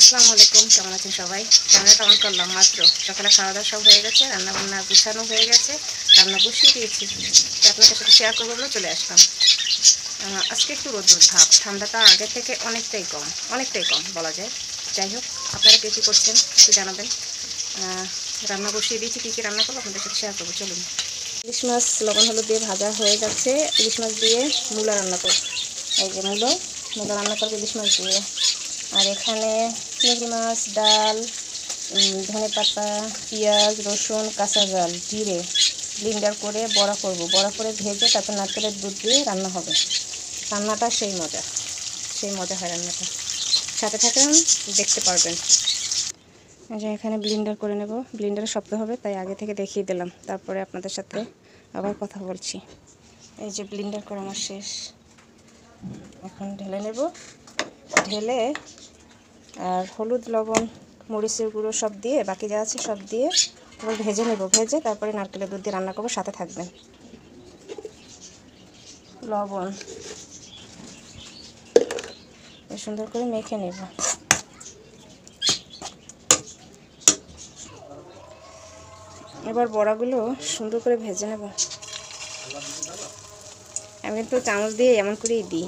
আসসালামু আলাইকুম, কেমন আছেন সবাই? ক্যামেরাটা অন করলাম মাত্র। সকালে খাওয়া দাওয়া সব হয়ে গেছে, রান্নাবান্না গুছানো হয়ে গেছে, রান্না বসিয়ে দিয়েছি। তো আপনাদের সাথে শেয়ার করবো বলে চলে আসলাম। আজকে একটু রোদ ভাব, ঠান্ডাটা আগের থেকে অনেকটাই কম বলা যায়। যাই হোক, আপনারা কে কী করছেন একটু জানাবেন। রান্না বসিয়ে দিয়েছি, কী কী রান্না করবো আপনাদের সাথে শেয়ার করবো, চলুন। ইলিশ মাছ লবণ হলুদ দিয়ে ভাজা হয়ে যাচ্ছে। ইলিশ মাছ দিয়ে মূলা রান্না করব। এই যে মূলা রান্না করবো ইলিশ মাছ দিয়ে। আর এখানে চিংড়ি মাছ, ডাল, ধনেপাতা, পেঁয়াজ, রসুন, কাঁচা ঝাল, জিরে ব্লেন্ডার করে বড়া করব। বড়া করে ভেজে তারপর নারকেলের দুধ দিয়ে রান্না হবে। রান্নাটা সেই মজা হয় রান্নাটা। সাথে থাকেন, দেখতে পারবেন। যে এখানে ব্লেন্ডার করে নেব, ব্লেন্ডারে শব্দ হবে তাই আগে থেকে দেখিয়ে দিলাম, তারপরে আপনাদের সাথে আবার কথা বলছি। এই যে ব্লেন্ডার করা আমার শেষ, এখন ঢেলে নেব। ঢেলে আর হলুদ, লবণ, মরিচের গুঁড়ো সব দিয়ে, বাকি যা আছে সব দিয়ে এবার ভেজে নেব। ভেজে তারপরে নারকেলের দুধ দিয়ে রান্না করবো, সাথে থাকবেন। লবণ সুন্দর করে মেখে নেব। এবার বড়াগুলো সুন্দর করে ভেজে নেব। আমি কিন্তু চামচ দিয়ে এমন করেই দিই,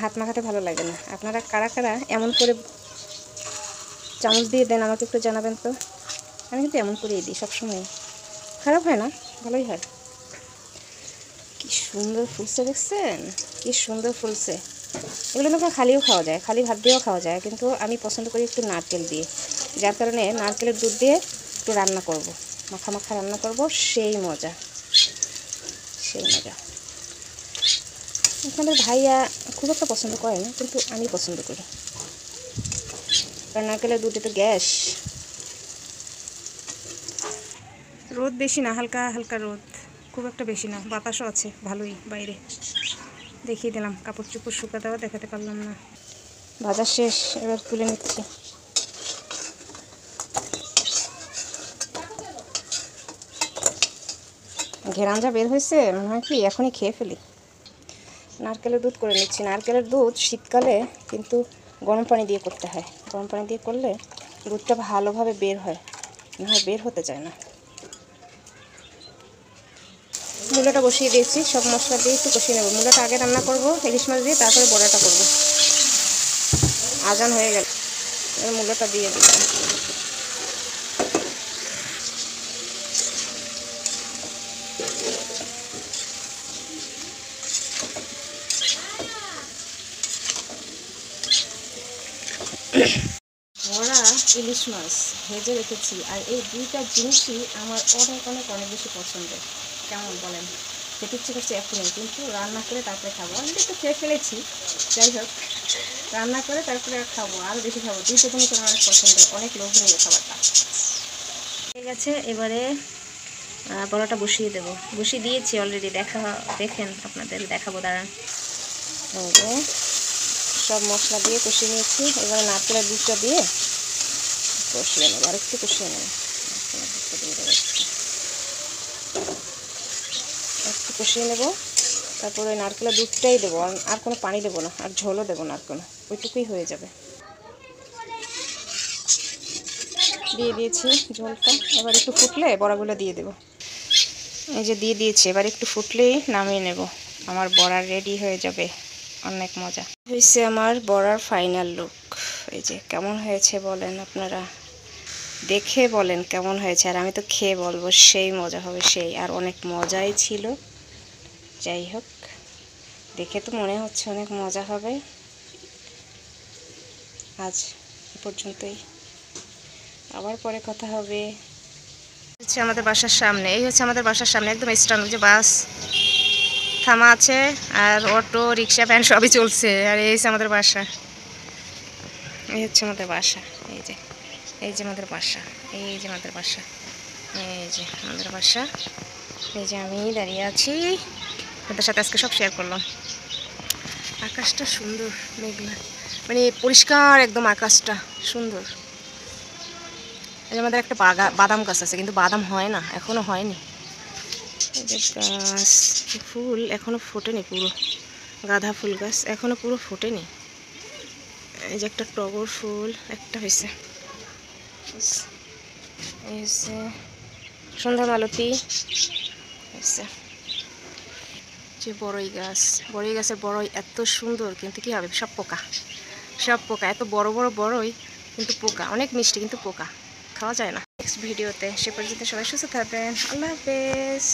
হাত মাখাতে ভালো লাগে না। আপনারা কারা কারা এমন করে চামচ দিয়ে দেন আমাকে একটু জানাবেন তো। আমি কিন্তু এমন করেই দিই সবসময়, খারাপ হয় না, ভালোই হয়। কি সুন্দর ফুলছে দেখছেন, কি সুন্দর ফুলছে। এগুলো তো খালিও খাওয়া যায়, খালি ভাত দিয়েও খাওয়া যায়, কিন্তু আমি পছন্দ করি একটু নারকেল দিয়ে। যার কারণে নারকেলের দুধ দিয়ে একটু রান্না করব, মাখা মাখা রান্না করব। সেই মজা। আপনাদের ভাইয়া খুব একটা পছন্দ করে না, কিন্তু আমি পছন্দ করি, কারণ নারকেলের দুধে তো গ্যাস। রোদ বেশি না, হালকা হালকা রোদ, খুব একটা বেশি না। বাতাসও আছে ভালোই বাইরে। দেখিয়ে দিলাম, কাপড় চোপড় শুকাতেও দেখাতে পারলাম না। ভাজা শেষ, এবার তুলে নিচ্ছি। ঘেরান যা বের হয়েছে, মনে হয় কি এখনই খেয়ে ফেলি। নারকেলের দুধ করে নিচ্ছি। নারকেলের দুধ শীতকালে কিন্তু গরম পানি দিয়ে করতে হয়। গরম পানি দিয়ে করলে দুধটা ভালোভাবে বের হয়, নাহলে বের হতে চায় না। মূলাটা বসিয়ে দিয়েছি, সব মশলা দিয়ে একটু কষিয়ে নেব। মূলাটা আগে রান্না করব ইলিশ মাছ দিয়ে, তারপরে বড়াটা করব। আজান হয়ে গেল, এবার মূলাটা দিয়ে দিলাম। বড়া, ইলিশ মাছ ভেজে রেখেছি, আর এই দুইটা জিনিসই আমার অনেক বেশি পছন্দের। কেমন বলেন? খেতে ইচ্ছে করছে এখনই, কিন্তু রান্না করে তারপরে খাবো। আমি একটু খেয়ে ফেলেছি, যাই হোক রান্না করে তারপরে খাবো, আরও বেশি খাবো। দুইটা জিনিস আমার অনেক পছন্দের, অনেক লোভনীয় খাবারটা। ঠিক আছে, এবারে বড়াটা বসিয়ে দেবো। বসিয়ে দিয়েছি অলরেডি, দেখেন আপনাদের দেখাবো, দাঁড়ান। সব মশলা দিয়ে কষিয়ে নিয়েছি। এবারে নারকেলের দুধটা দিয়ে কষিয়ে নেবো, আর একটু কষিয়ে নেবো। একটু কষিয়ে নেবো, তারপরে ওই নারকেলের দুধটাই দেবো, আর কোনো পানি দেবো না, আর ঝোলও দেবো না, আর কোনো, ওইটুকুই হয়ে যাবে। দিয়ে দিয়েছি ঝোলটা, এবার একটু ফুটলে বড়াগুলো দিয়ে দেবো। এই যে দিয়ে দিয়েছি, এবার একটু ফুটলেই নামিয়ে নেব। আমার বড়া রেডি হয়ে যাবে, অনেক মজা হয়েছে আমার বড়ার ফাইনাল লুক। এই যে কেমন হয়েছে বলেন আপনারা, দেখে বলেন কেমন হয়েছে, আর আমি তো খেয়ে বলবো সেই মজা হবে, সেই আর অনেক মজাই ছিল। যাই হোক, দেখে তো মনে হচ্ছে অনেক মজা হবে। আজ এ পর্যন্তই, আবার পরে কথা হবে। হচ্ছে আমাদের বাসার সামনে, এই হচ্ছে আমাদের বাসার সামনে একদম স্ট্যান্ড, যে বাস থামা আছে, আর অটো, রিক্সা, ভ্যান সবই চলছে। আর এই হচ্ছে আমাদের বাসা, এই হচ্ছে আমাদের বাসা। এই যে আমাদের বাসা, এই যে আমাদের বাসা, এই যে আমাদের বাসা। এই যে আমি দাঁড়িয়ে আছি, আপনাদের সাথে আজকে সব শেয়ার করলাম। আকাশটা সুন্দর, মেঘলা, মানে পরিষ্কার একদম, আকাশটা সুন্দর। এই যে আমাদের একটা বাদাম গাছ আছে, কিন্তু বাদাম হয় না, এখনো হয়নি। এই যে গাছ, ফুল এখনো ফোটেনি পুরো, গাঁদা ফুল গাছ এখনো পুরো ফোটেনি। এই যে একটা টগর ফুল একটা হয়েছে, এই হচ্ছে সন্ধ্যা মালতী হয়েছে। যে বড়ই গাছের বড়ই এত সুন্দর, কিন্তু কি হবে সব পোকা, সব পোকা। এত বড় বড় বড়ই কিন্তু পোকা, অনেক মিষ্টি কিন্তু পোকা, খাওয়া যায় না। নেক্সট ভিডিওতে, সে পর্যন্ত সবাই সুস্থ থাকবেন। আল্লাহ হাফেজ।